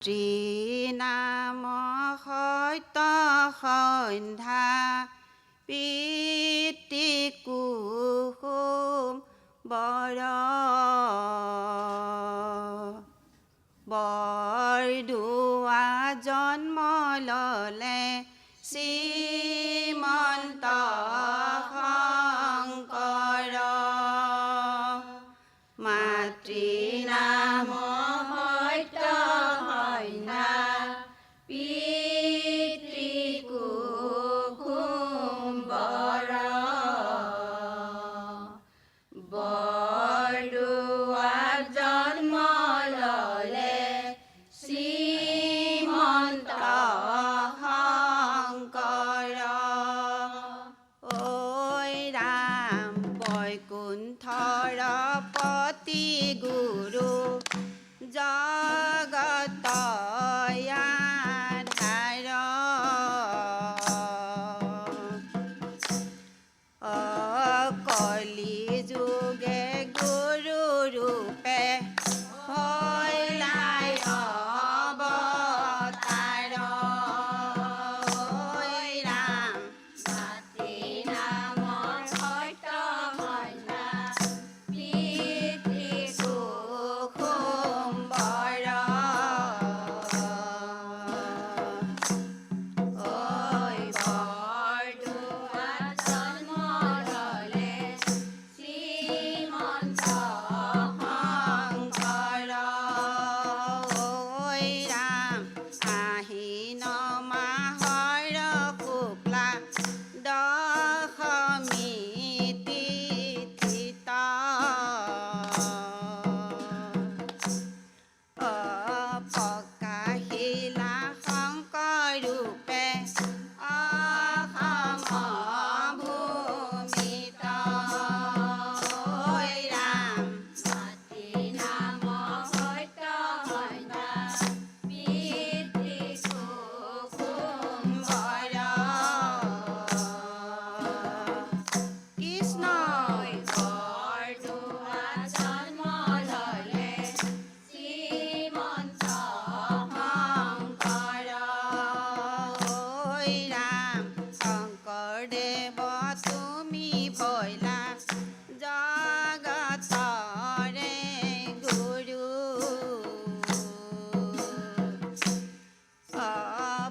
নাম সত্য সন্ধ্যা পিতৃ কুসুম বৰদুৱা জন্ম ললে শ্ৰীমন্ত শংকৰ মাতৃ নাম সত্য সন্ধ্যা পিতৃ কুসুম বৰদুৱা জন্ম ললে শ্ৰীমন্ত শংকৰ ঐ ৰাম বৈকুণ্ঠৰ পতি গুৰু জগত আধাৰ কলি যুগে গুৰু ৰূপে হৈলাই অৱতাৰ ঐ ৰাম মাতৃ নাম সত্য সন্ধ্যা পিতৃ কুসুম প্ৰকাশিলা শংকৰ ৰূপে অসম ভূমিত ঐ ৰাম মাতৃ নাম সত্য সন্ধ্যা পিতৃ কুসুম কৃষ্ণ বৰদুৱা জন্ম ললে শ্ৰীমন্ত শংকৰ ঐ ৰাম শংকৰদেৱ তুমি ভৈলা জগতৰে গুৰু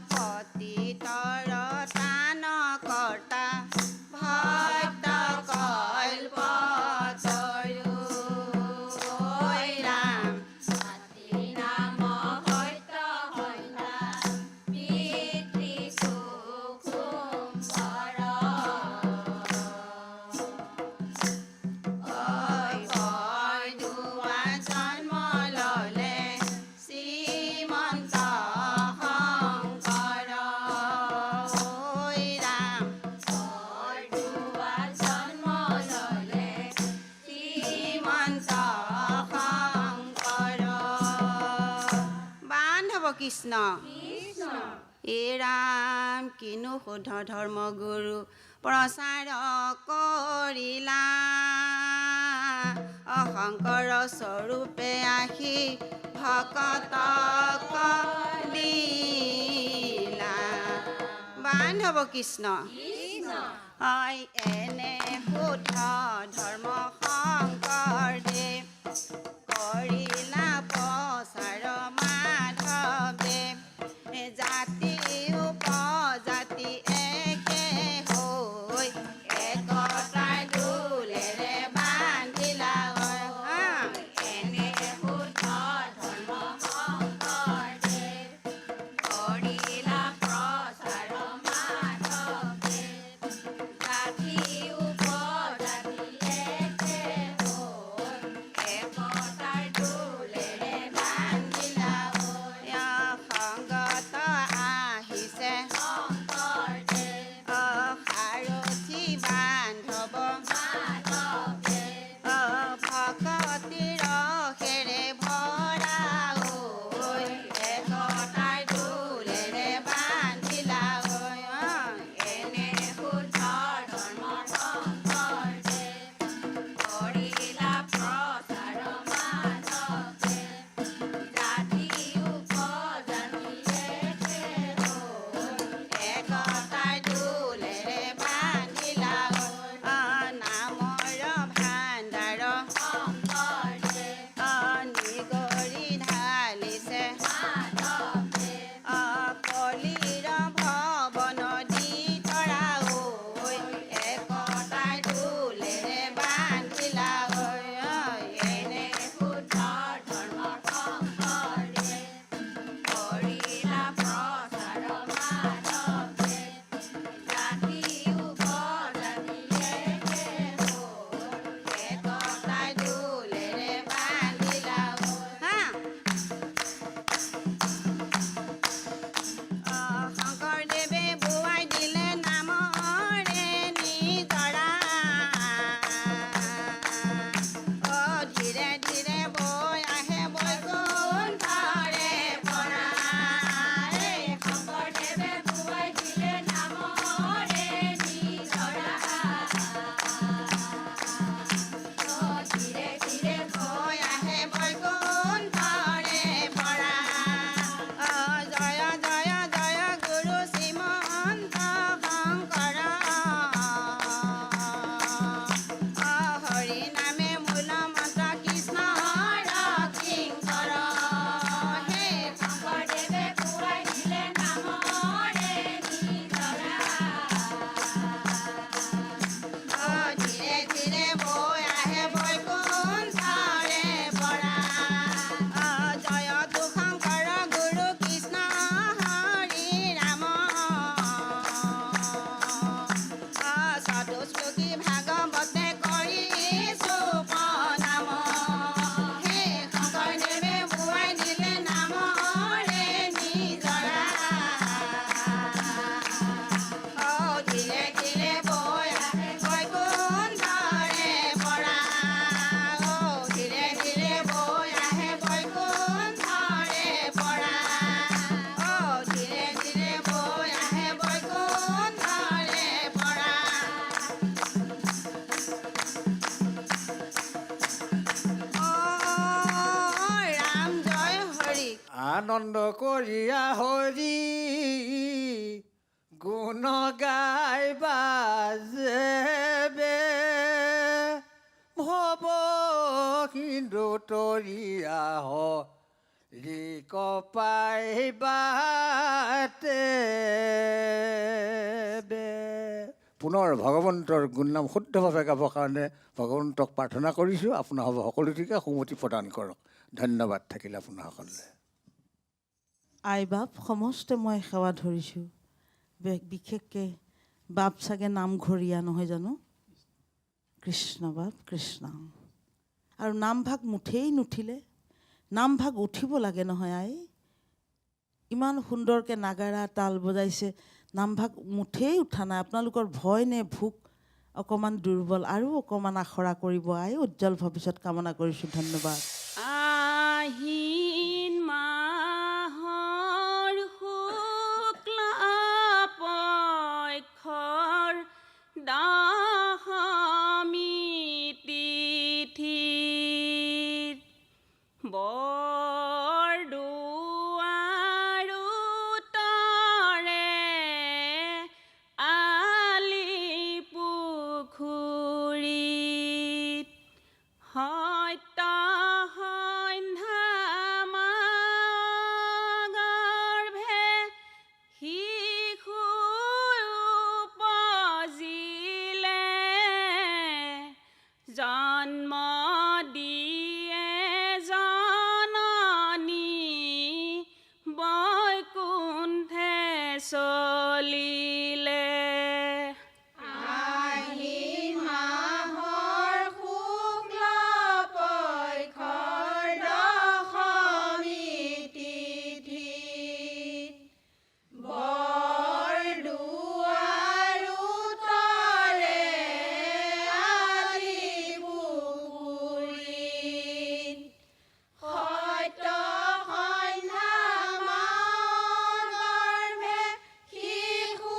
পতিতৰ তান কৰ্তা ভক্ত কল্পতৰু ঐ ৰাম মাতৃ নাম সত্য সন্ধ্যা পিতৃ কুসুম বৰদুৱা জন্ম ললে শ্ৰীমন্ত শংকৰ ঐ ৰাম বৰদুৱা জন্ম ললে শ্ৰীমন্ত শংকৰ বান্ধৱ কৃষ্ণ এ ৰাম কিনো শুদ্ধ ধৰ্মগুৰু প্ৰচাৰ কৰিলা অশংকৰ স্বৰূপে আহি ভকতক দিলা বান্ধৱ কৃষ্ণ হয় এনে শুদ্ধ ধৰ্ম শংকৰদেৱ কৰিলা প্ৰচাৰ মাধৱদেৱ জাতি উপজাতি একে হৈ একতাৰ দোলেৰে বান্ধিলা এনে শুদ্ধ ধৰ্ম শংকৰদেৱ কৰিলা প্ৰচাৰ মাধৱদেৱ জাতি উপজাতি একে হৈ আনন্দ কৰিয়া হৰি গুণ গাইবা যেবে ভৱ সিন্ধু তৰিয়া হৰি কপাইবাতে পুনৰ ভগৱন্তৰ গুণনাম শুদ্ধভাৱে গাবৰ কাৰণে ভগৱন্তক প্ৰাৰ্থনা কৰিছোঁ। আপোনালোক সকলো ঠিকে সুমতি প্ৰদান কৰক। ধন্যবাদ থাকিল আপোনাসকলে। আই বাপ সমস্তে মই সেৱা ধৰিছোঁ। বিশেষকৈ বাপ চাগে নামঘৰীয়া নহয় জানো? কৃষ্ণ বাপ কৃষ্ণ। আৰু নামভাগ মুঠেই নুঠিলে, নামভাগ উঠিব লাগে নহয় আই। ইমান সুন্দৰকৈ নাগাৰা তাল বজাইছে, নামভাগ মুঠেই উঠা নাই। আপোনালোকৰ ভয় নে ভোক অকণমান দুৰ্বল, আৰু অকণমান আখৰা কৰিব আই। উজ্জ্বল ভৱিষ্যত কামনা কৰিছোঁ। ধন্যবাদ। আহিন মাহৰ শুক্লা পক্ষৰ দশমী তিথিত বৰদুৱাৰো তৰে আলি পুখুৰীত সত্য সন্ধ্যা গৰ্ভে শিশু উপজিলে জন্ম দিয়ে জননী বৈকুণ্ঠে চলিলে। আহিন মাহৰ শুক্লা পক্ষৰ দশমী তিথিত বৰদুৱাৰো তৰে আলি পুখুৰীত সত্য সন্ধ্যা গৰ্ভে শিশু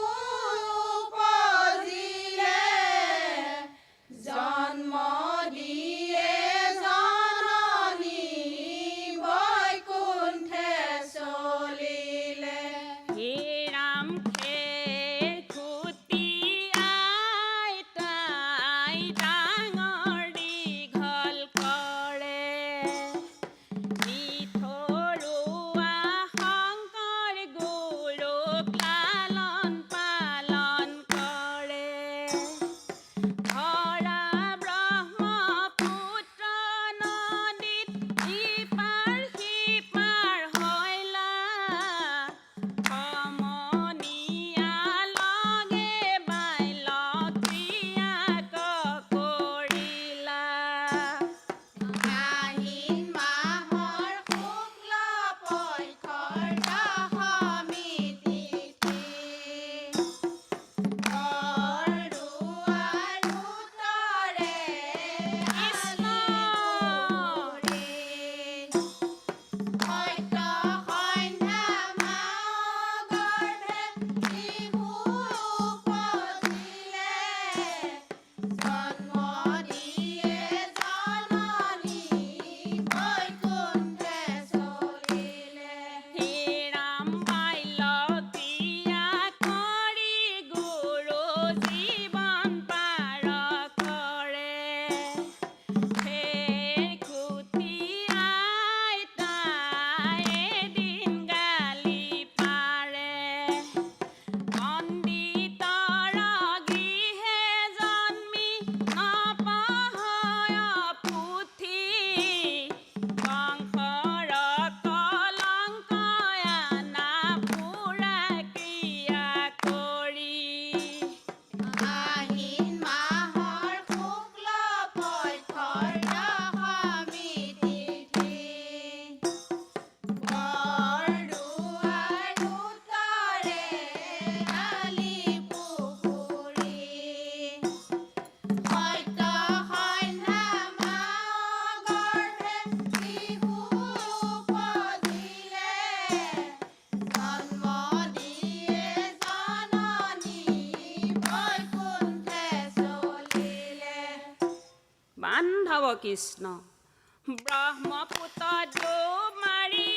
উপজিলে জন্ম দিয়ে জননী বৈকুণ্ঠে চলিলে। হে ৰাম খুটি আইতাই ডাঙৰ দীঘল কৰে, নিথৰুৱা শংকৰ গুৰুক লালন পালন কৰে। ধৰা ব্ৰহ্মপুত্ৰ নদীত ইপাৰ সিপাৰ হৈলা, সমনীয়া লগে বাইল ক্ৰিয়াক কৰিলা। আহিন মাহৰ শুক্লা পক্ষৰ দশমী তিথিত বৰদুৱাৰো তৰে আলি পুখুৰীত সত্য সন্ধ্যা গৰ্ভে শিশু উপজিলে জন্ম দিয়ে জননী বৈকুণ্ঠে চলিলে। হে ৰাম বাইল ক্ৰিয়া কৰি গুৰু জীৱন পাৰ কৰে, হে খুটি আইতাই এদিন গালি পাৰে। পণ্ডিতৰ গৃহে জন্মি নপঢ়য় পুথি, বংশৰ কলংক আনা পুৰা ক্ৰিয়া কৰি। আহিন মাহৰ শুক্লা পক্ষৰ দশমী তিথিত বৰদুৱাৰো তৰে আলি পুখুৰীত সত্য সন্ধ্যা গৰ্ভে শিশু উপজিলে জন্ম দিয়ে জননী বৈকুণ্ঠে চলিলে। বান্ধৱ কৃষ্ণ ব্ৰহ্মপুত্ৰ ডুব মাৰি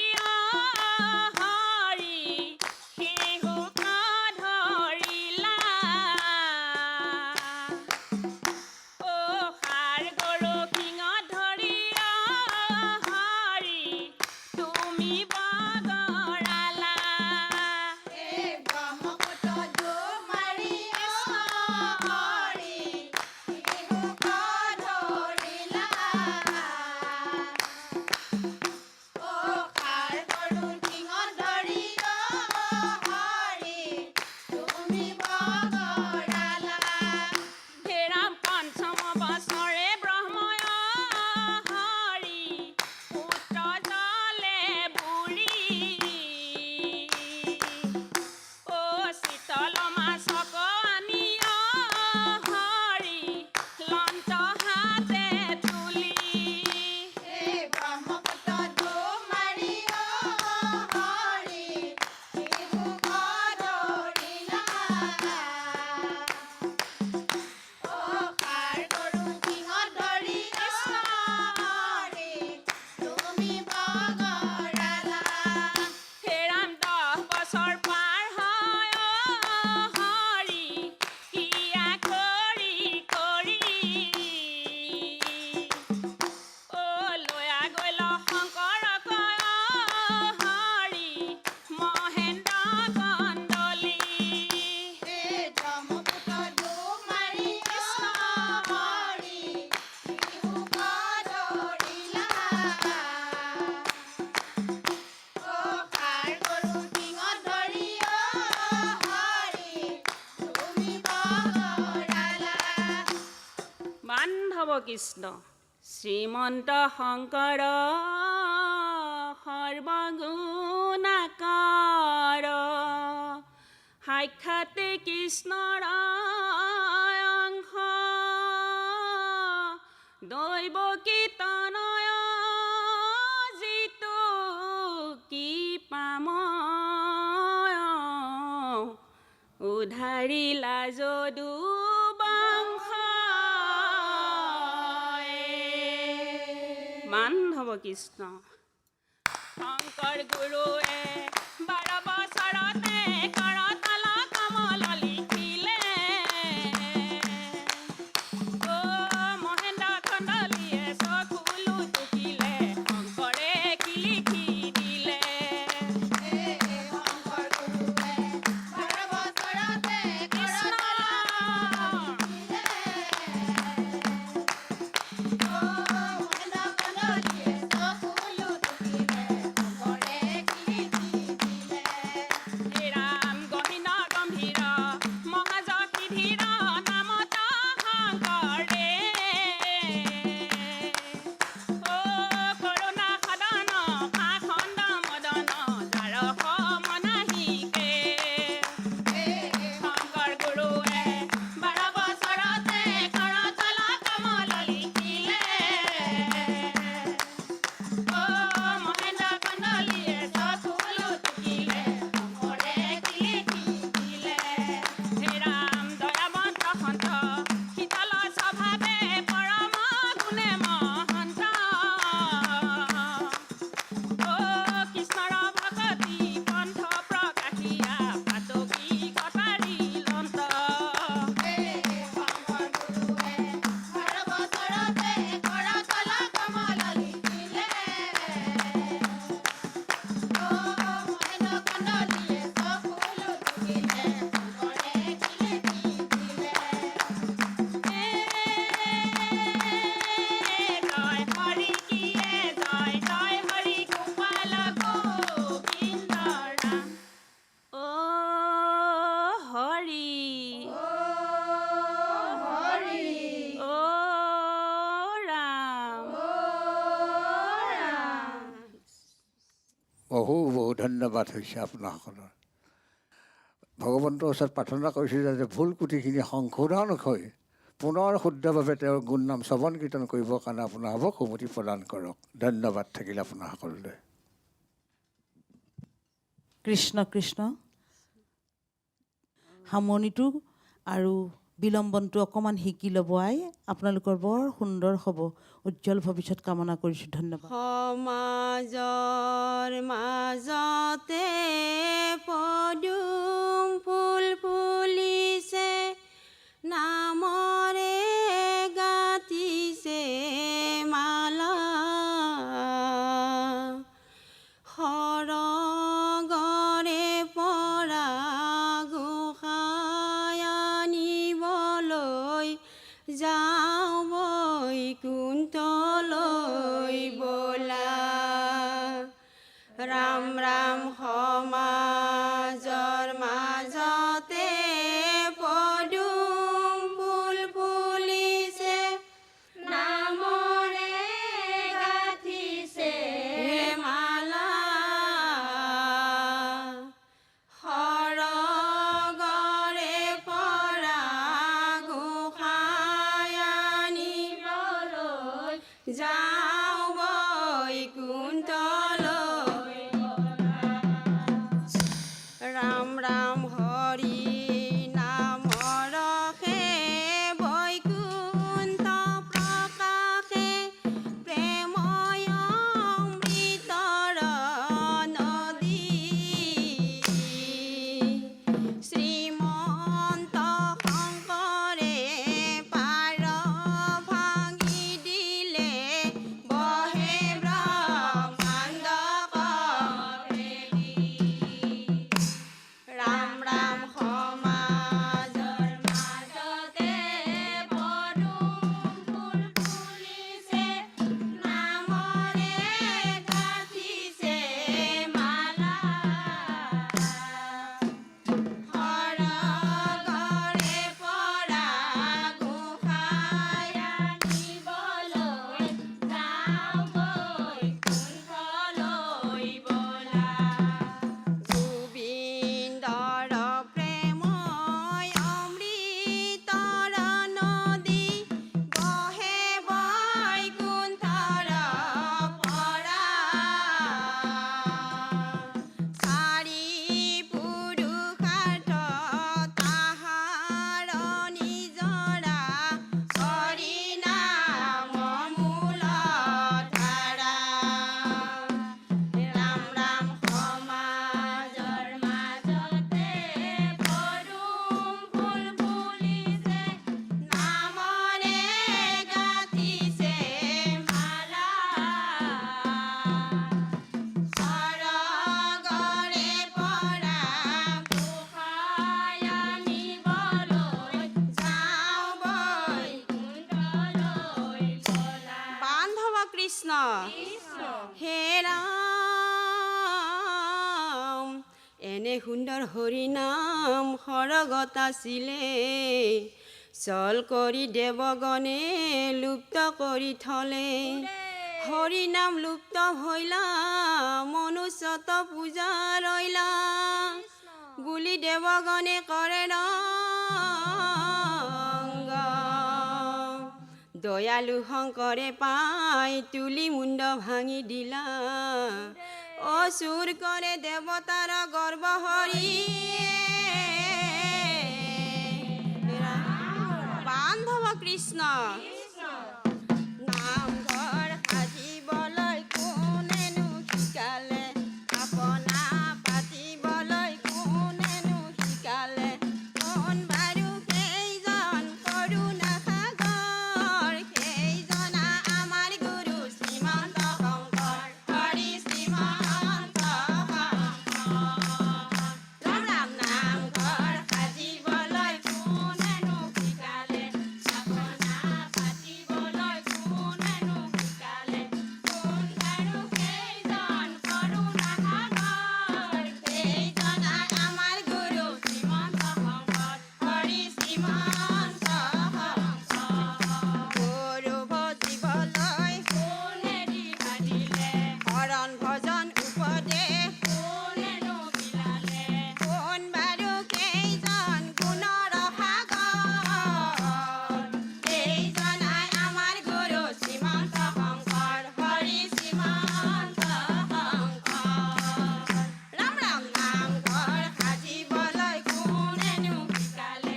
কৃষ্ণ শ্ৰীমন্ত শংকৰ সৰ্বগুণাকাৰ সাক্ষাৎ কৃষ্ণৰ অংশ দৈৱ কীৰ্তনয় যিটো কি পাময় উধাৰিলা যদু বংশ মাধৱ কৃষ্ণ শংকৰ গুৰুৱে 12 বছৰতে কৰতল কমল লিখিলে অ মহেন্দ্ৰ কন্দলীয়ে চকুলো টুকিলে শংকৰে কি লিখি দিলে শংকৰ গুৰুৱে 12 বছৰতে কৰতল বহু বহু ধন্যবাদ হৈছে আপোনাসকলৰ ভগৱন্তৰ ওচৰত প্ৰাৰ্থনা কৰিছোঁ যাতে ভুল কুটিখিনি সংশোধন হৈ পুনৰ শুদ্ধভাৱে তেওঁৰ গুণ নাম শ্ৰৱণ কীৰ্তন কৰিবৰ কাৰণে আপোনালোকক সুমতি প্ৰদান কৰক ধন্যবাদ থাকিল আপোনাসকললৈ কৃষ্ণ কৃষ্ণ সামৰণিটো আৰু বিলম্বনটো অকণমান শিকি ল'ব আই আপোনালোকৰ বৰ সুন্দৰ হ'ব উজ্জ্বল ভৱিষ্যত কামনা কৰিছোঁ ধন্যবাদ সমাজৰ মাজতে পদুম ফুল ফুলিছে নামৰে গাঁঠিছে মালা সৰগৰে পৰা গোসাঁই আনিবলৈ যাওঁ বৈকুণ্ঠলৈ বোলা ৰাম ৰাম সম এনে সুন্দৰ হৰিনাম সৰগত আছিলে চল কৰি দেৱগণে লুপ্ত কৰি থলে হৰিনাম লুপ্ত হৈলা মনুষ্যত পূজা ৰৈলা বুলি দেৱগণে কৰে ৰংগ দয়ালু শংকৰে পাই তুলি মুণ্ড ভাঙি দিলা অসুৰ কৰে দেৱতাৰ গৰ্ব হৰি বান্ধৱ কৃষ্ণ নামঘৰ সাজিবলৈ কোনেনো শিকালে আপনা পাতিবলৈ কোনেনো শিকালে কোন বাৰু সেইজন কৰোণা সাগৰ সেইজনা আমাৰ গুৰু শ্ৰীমন্ত শংকৰ হৰি শ্ৰীমন্ত শংকৰ ৰাম নামঘৰ সাজিবলৈ কোনেনো শিকালে আপনা পাতিবলৈ কোনেনো শিকালে কোন বাৰু সেইজন কৰোণা সাগৰ সেইজনা আমাৰ গুৰু শ্ৰীমন্ত শংকৰ হৰি শ্ৰীমন্ত শংকৰ গুৰু ভজিবলৈ কোনেদি ভাদিলে শৰণ ভজন উপদেশ কোনেনো বিলালে কোন বাৰু কেইজন গুণৰ সাগৰ সেইজনাই আমাৰ গুৰু শ্ৰীমন্ত শংকৰ হৰি শ্ৰীমন্ত শংকৰ ৰাম ৰাম নামঘৰ সাজিবলৈ কোনেনো শিকালে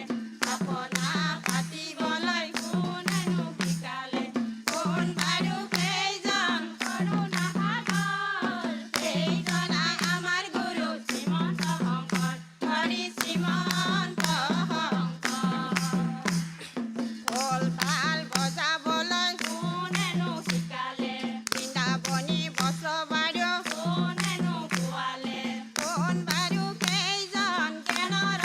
আপনা পাতিবলৈ কোনেনো শিকালে কোন বাৰু সেইজন কৰোণা সাগৰ সেইজনাই আমাৰ গুৰু শ্ৰীমন্ত শংকৰ হৰি শ্ৰীমন্ত শংকৰ ঢোল তাল বজাবলৈ কোনেনো শিকালে বৃন্দাবনী বস্ত্ৰ কোনেনো খোৱালে কোন বাৰু কেইজন জ্ঞানৰ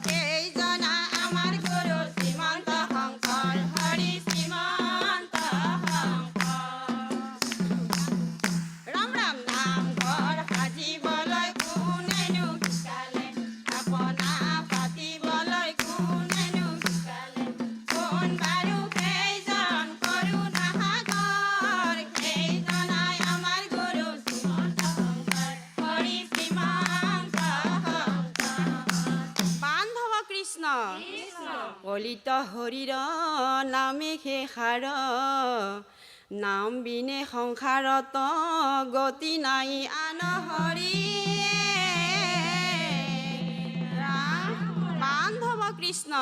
সেইজনা আমাৰ গুৰু শ্ৰীমন্ত শংকৰ হৰি শ্ৰীমন্ত শংকৰ ৰাম ৰাম নামঘৰ সাজিবলৈ কোনেনো শিকালে আপনা পাতিবলৈ কোনেনো শিকালে কোন বাৰু সেইজন কৰোণা সাগৰ সেইজনাই আমাৰ গুৰু শ্ৰীমন্ত শংকৰ হৰি শ্ৰীমন্ত শংকৰ বান্ধৱ কৃষ্ণ কলিত হৰিৰ নামে শেষাৰ নাম বিনে সংসাৰত গতি নাই আন হৰি বান্ধৱ কৃষ্ণ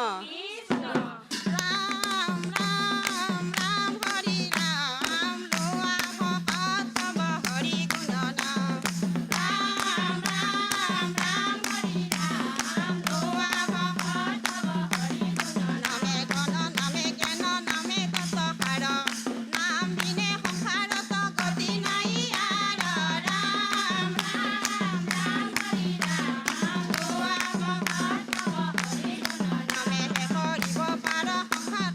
ৰাম ৰাম ৰাম হৰি ৰাম লোৱা ভকত তব হৰি গুণ নাম ৰাম ৰাম ৰাম হৰি ৰাম লোৱা ভকত তব হৰি গুণ নামে গণ নামে জ্ঞান নামে কত সাৰ নাম বিনে সংসাৰত গতি নাই আৰ ৰাম ৰাম ৰাম হৰি ৰাম লোৱা ভকত তব হৰি গুণ নামে শেষ দিব পাৰ সংসাৰ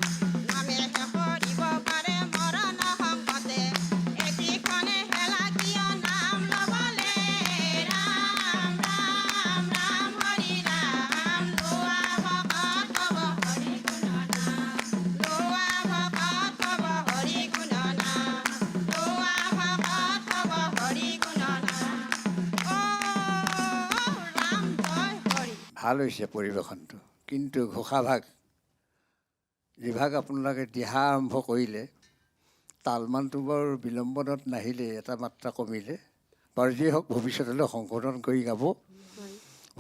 নামে শেষ দিব পাৰে মৰণ সংকটে এটিখনে হেলা কিয় নাম ল'বলে ৰাম ৰাম ৰাম হৰি ৰাম লোৱা ভকত তব হৰি গুণ নাম লোৱা ভকত তব হৰি গুণ নাম লোৱা ভকত তব হৰি গুণ নাম ৰাম জয় হৰি ভাল হৈছে পৰিৱেশনটো কিন্তু ঘোষাভাগ যিভাগ আপোনালোকে দিহা আৰম্ভ কৰিলে তালমানটো বৰ বিলম্বনত নাহিলে এটা মাত্ৰা কমিলে বাৰু যিয়ে হওক ভৱিষ্যতলৈ সংশোধন কৰি গাব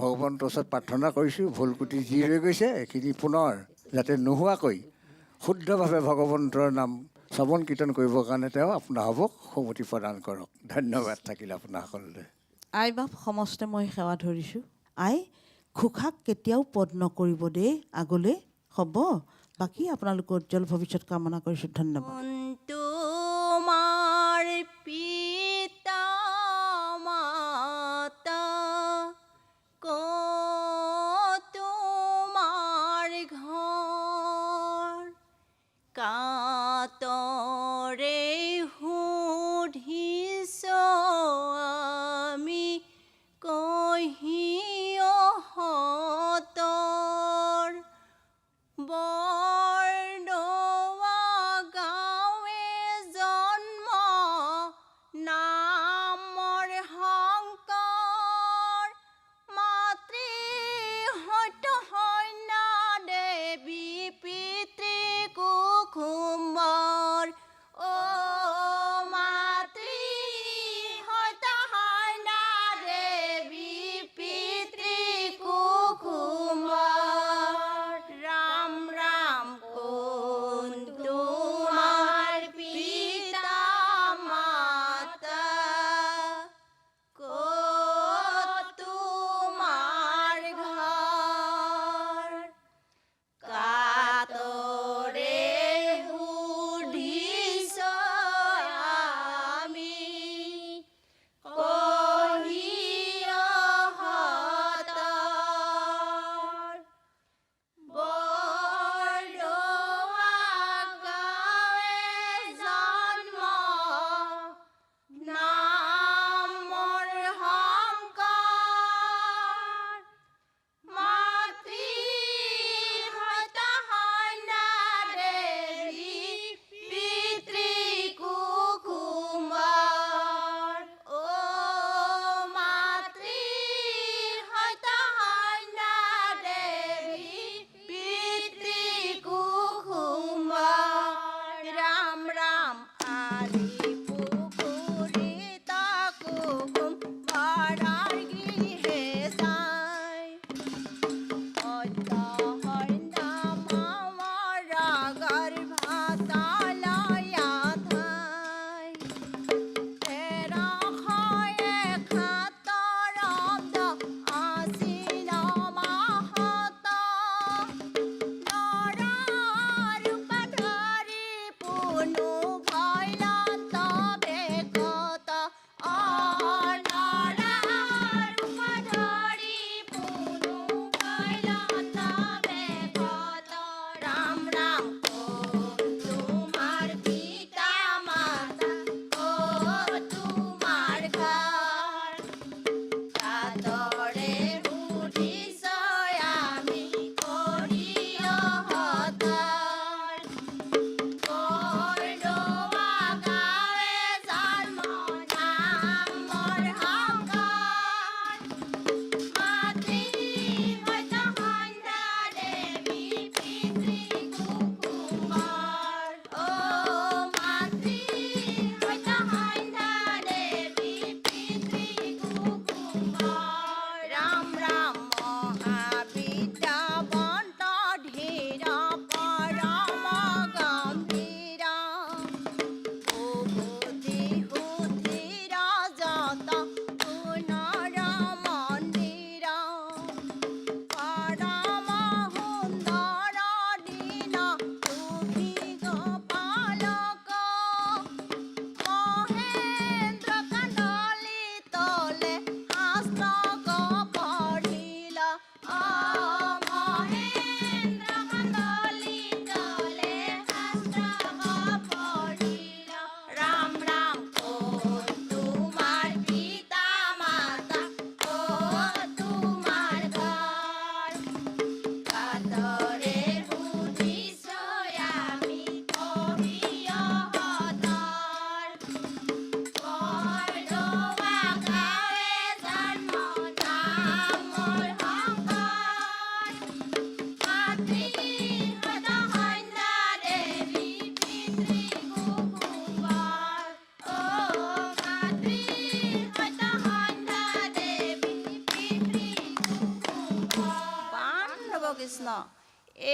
ভগৱন্তৰ ওচৰত প্ৰাৰ্থনা কৰিছোঁ ভুল কুটি যি ৰৈ গৈছে এইখিনি পুনৰ যাতে নোহোৱাকৈ শুদ্ধভাৱে ভগৱন্তৰ নাম শ্ৰৱণ কীৰ্তন কৰিবৰ কাৰণে তেওঁ আপোনাসৱক সুমতি প্ৰদান কৰক ধন্যবাদ থাকিল আপোনাসকললৈ আই বাপ সমস্তে মই সেৱা ধৰিছোঁ আই ঘোষাক কেতিয়াও পদ নকৰিব দেই আগলৈ হ'ব বাকী আপোনালোকৰ উজ্জ্বল ভৱিষ্যত কামনা কৰিছোঁ ধন্যবাদ তোমাৰ পিতা মাতা ক'ত তোমাৰ ঘৰ কাতৰে সুধিছোঁ আমি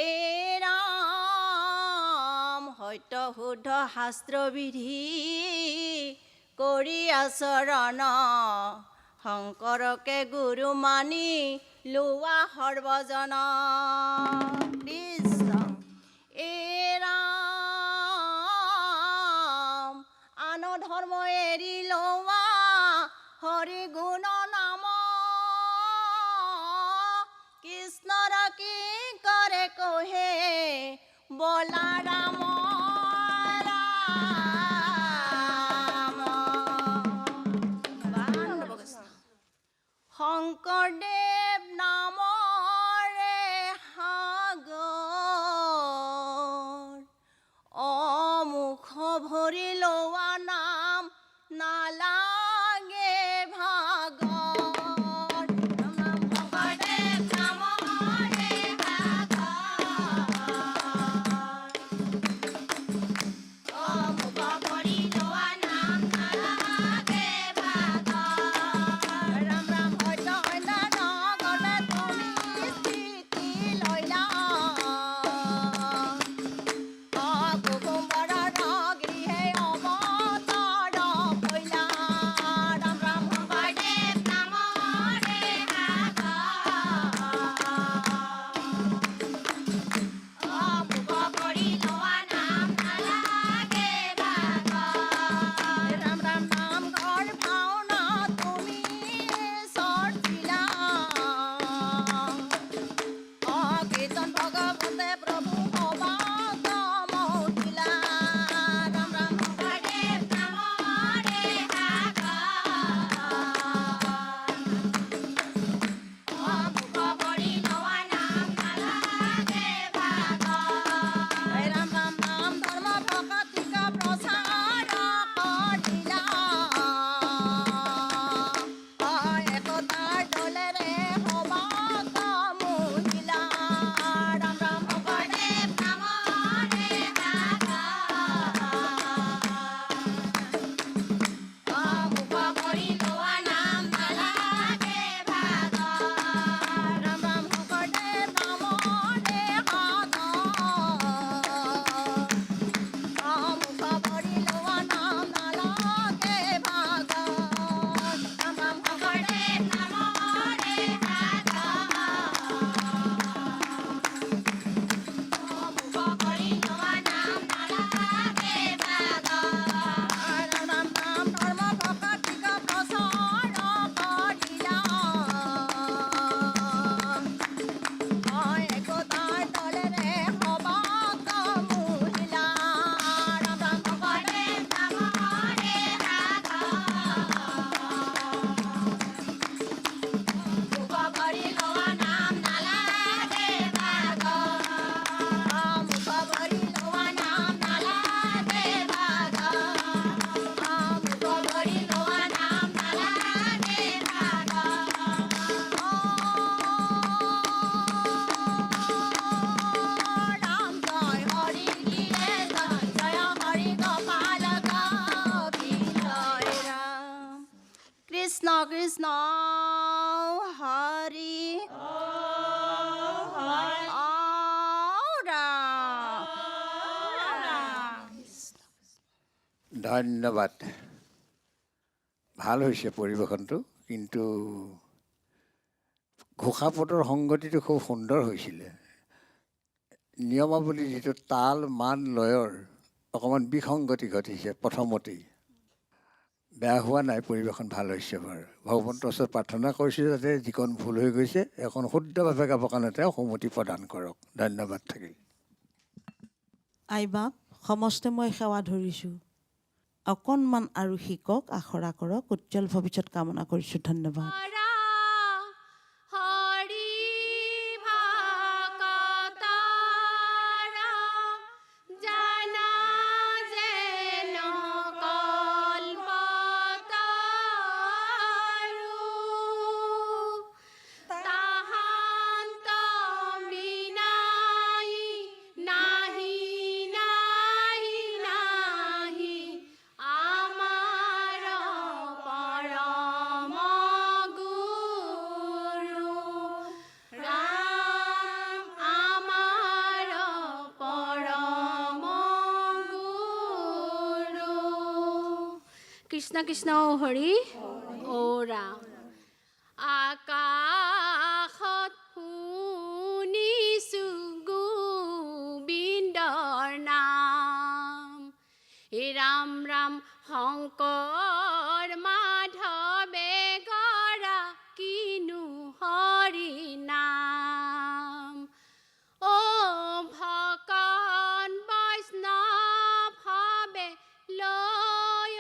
এই ৰাম সত্য শুদ্ধ শাস্ত্ৰবিধি কৰি আচৰণ শংকৰকে গুৰু মানি লোৱা সৰ্বজন কৃষ্ণ এই ৰাম আন ধৰ্ম এৰি লোৱা হৰি গুণ নাম কৃষ্ণৰ কি কৰে কহে বলা ৰাম শংকৰদেৱ নামৰে সাগৰ অমুখ ভৰি লোৱা নাম নালাগে ভাগৰ শংকৰদেৱ নামৰে অমুখ ভৰি লোৱা নাম নালাগে ভাগৰ ৰাম ৰাম সত্য সত্য নগলে তুমি স্থিতি লৈলা কুকুম্বৰ গৃহে অৱতাৰ হৈলা ৰাম ৰাম শংকৰদেৱ নামৰে অমুখ ভৰি লোৱা নাম নালাগে ভাগৰ ৰাম ৰাম নামঘৰ ভাওনা তুমি চৰ্চিলা কীৰ্তন ভগৱতে প্ৰভু সবাত মৌতিলা ৰাম ৰাম শংকৰদেৱ নামৰে অমুখ ভৰি লোৱা নাম নালাগে ভাগৰ ৰাম ৰাম নাম ধৰ্ম ভকতিক প্ৰচাৰ কৰিলা একতাৰ দলেৰে সবাত মহিলা ৰাম ৰাম শংকৰদেৱ নামৰে অমুখ ভৰি লোৱা নাম নালাগে ভাগৰ ৰাম ৰাম শংকৰদেৱ নামৰে অমুখ ভৰি লোৱা নাম নালাগে ভাগৰ ৰাম ৰাম শংকৰদেৱ নামৰে অমুখ ভৰি লোৱা নাম নালাগে ভাগৰ ৰাম ৰাম নাম ধৰ্ম ভকতিক প্ৰচাৰ কৰিলা একতাৰ দলেৰে সবাত মহিলা ৰাম ৰাম শংকৰদেৱ নামৰে অমুখ ভৰি লোৱা নাম নালাগে ভাগৰ অমুখ ভৰি লোৱা নাম নালাগে ভাগৰ অমুখ ভৰি লোৱা নাম নালাগে ভাগৰ ৰাম জয় হৰি গিয়ে জয় জয় হৰি গোপাল জয় ৰাম কৃষ্ণ কৃষ্ণ হৰি ধন্যবাদ। ভাল হৈছে পৰিৱেশনটো, কিন্তু ঘোষাপদৰ সংগতিটো খুব সুন্দৰ হৈছিলে। নিয়মাৱলী যিটো তাল মান লয়ৰ অকণমান বিসংগতি ঘটিছে প্ৰথমতেই। বেয়া হোৱা নাই, পৰিৱেশন ভাল হৈছে বাৰু। ভগৱন্তৰ ওচৰত প্ৰাৰ্থনা কৰিছোঁ যাতে যিকণ ভুল হৈ গৈছে এখন শুদ্ধভাৱে গাবৰ কাৰণে তেওঁ সন্মতি প্ৰদান কৰক। ধন্যবাদ থাকিল। আই বাপ সমস্তে মই সেৱা ধৰিছোঁ, অকণমান আৰু শিকক, আখৰা কৰক, উজ্জ্বল ভৱিষ্যত কামনা কৰিছোঁ। ধন্যবাদ। হৰি ভকতৰ জানা যেন কল্পতৰু তাহান্ত বিনাই নাহি নাহি নাহি আমাৰ পৰম গুৰু কৃষ্ণ কৃষ্ণ হৰি ও ৰাম আকাশত শুনিছো গোবিন্দৰ নাম হে ৰাম ৰাম শংকৰ মাধৱে গৰা কিনো হৰি নাম ও ভকত বৈষ্ণৱ হবে লয়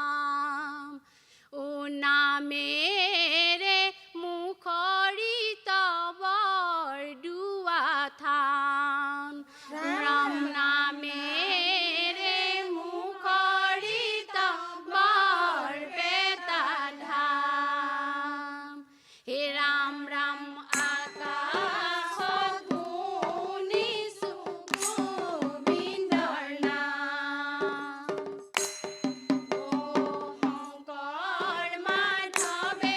বিৰাম ও নামেৰে মুখৰিত বৰদুৱা থান ৰাম নামেৰে মুখৰিত বৰপেটা ধাম হে ৰাম ৰাম আকাশত শুনিছো গোবিন্দৰ নাম ও শংকৰ মাধৱে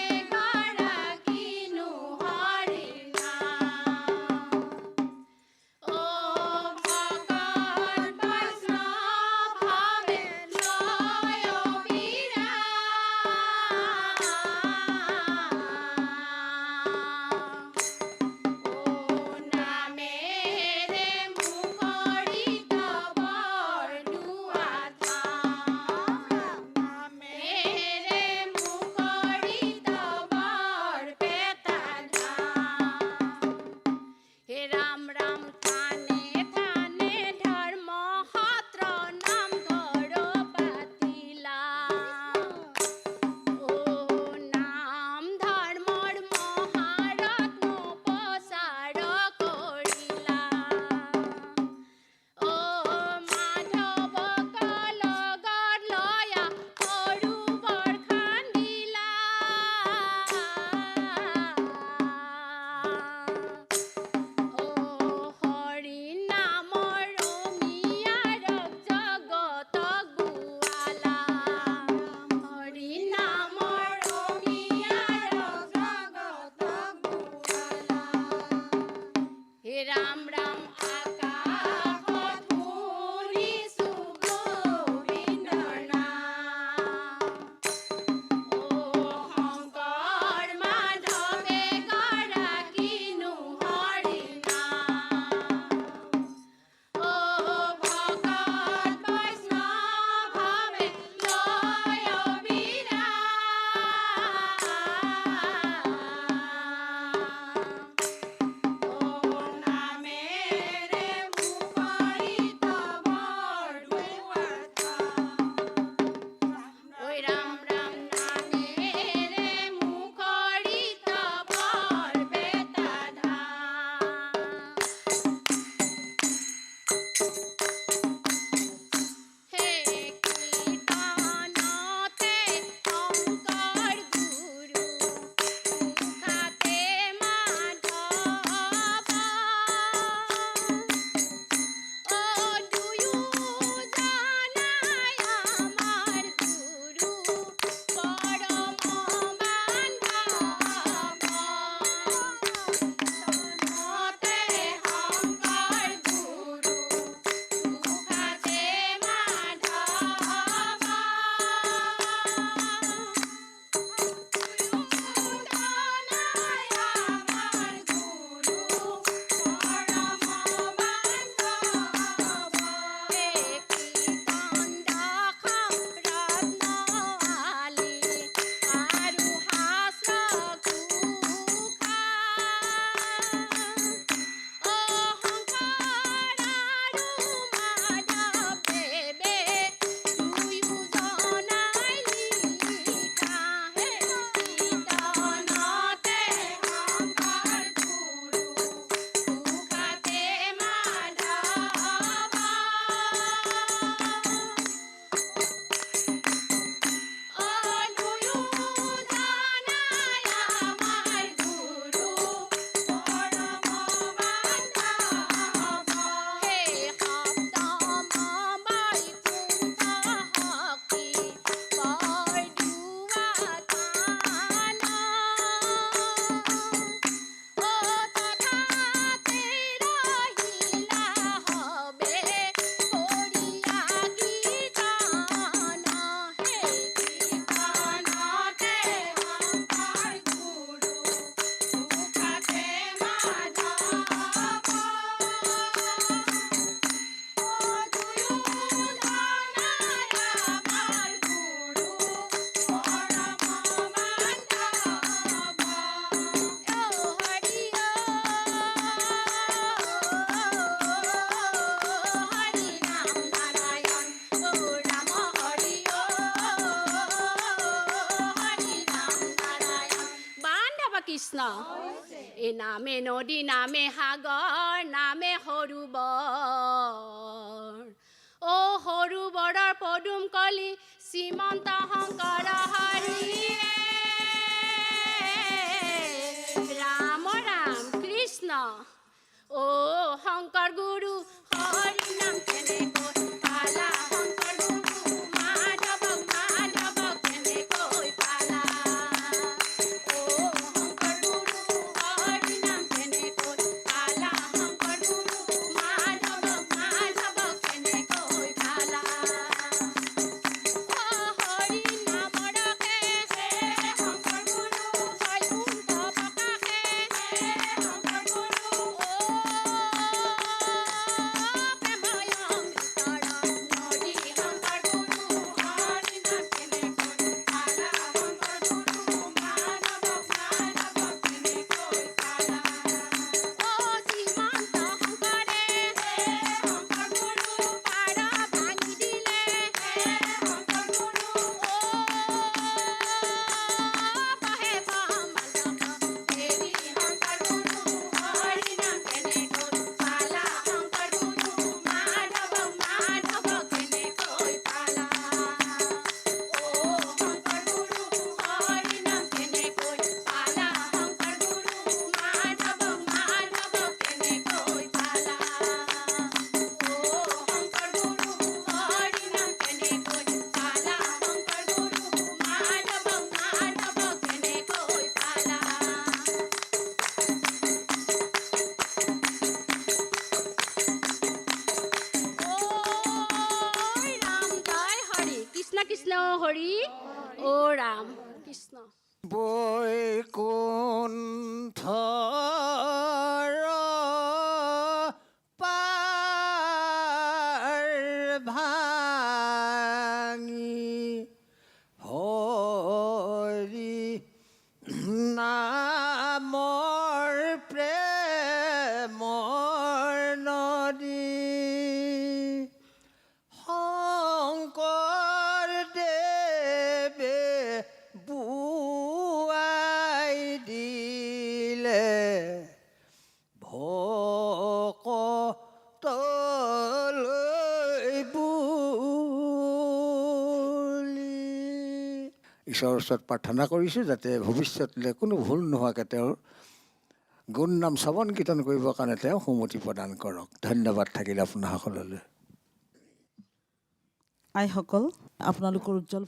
কৃষ্ণ এই নামে নদী নামে সাগৰ নামে সৰোবৰ অ সৰোবৰৰ পদুম কলি শ্ৰীমন্ত শংকৰ হৰিয়ে ৰাম ৰাম কৃষ্ণ অ শংকৰ গুৰু হৰি নাম কেনেকৈ পালা শংকৰ গুৰু মাধৱ কেনেকৈ পালা অ শংকৰ গুৰু হৰি নাম কেনেকৈ পালা শংকৰ গুৰু মাধৱ কেনেকৈ পালা অ হৰি নামৰকে শংকৰ গুৰু বৈকুণ্ঠ প্ৰকাশে শংকৰ গুৰু প্ৰেময় অমৃতৰ নদী শংকৰ গুৰু হৰি নাম কেনেকৈ পালা শংকৰ গুৰু মাধৱ কেনেকৈ পালা অ শ্ৰীমন্ত শংকৰে শংকৰ গুৰু পাৰ ভাঙি দিলে শংকৰ গুৰু বহে ব্ৰহ্মাণ্ডক দেৱী শংকৰ গুৰু হৰি নাম কেনেকৈ পালা শংকৰ গুৰু মাধৱ কেনেকৈ পালা অ শংকৰ গুৰু হৰি নাম কেনেকৈ পালা শংকৰ গুৰু মাধৱ কেনেকৈ পালা অ শংকৰ গুৰু হৰি নাম কেনেকৈ পালা শংকৰ গুৰু মাধৱ কেনেকৈ পালা ঐ ৰাম জয় হৰি কৃষ্ণ কৃষ্ণ হৰি অ ৰাম কৃষ্ণ বৈকুণ্ঠৰ পাৰ ভাঙি হৰি নামৰ প্ৰেমৰ নদী শংকৰ দেৱে বুৱাই দিলে ভকতলৈ বুলি ঈশ্বৰৰ ওচৰত প্ৰাৰ্থনা কৰিছোঁ যাতে ভৱিষ্যতলৈ কোনো ভুল নোহোৱাকৈ তেওঁৰ গুণ নাম শ্ৰৱণ কীৰ্তন কৰিবৰ কাৰণে তেওঁ সুমতি প্ৰদান কৰক। ধন্যবাদ থাকিল আপোনাসকললৈ। আইসকল আপোনালোকৰ উজ্জ্বল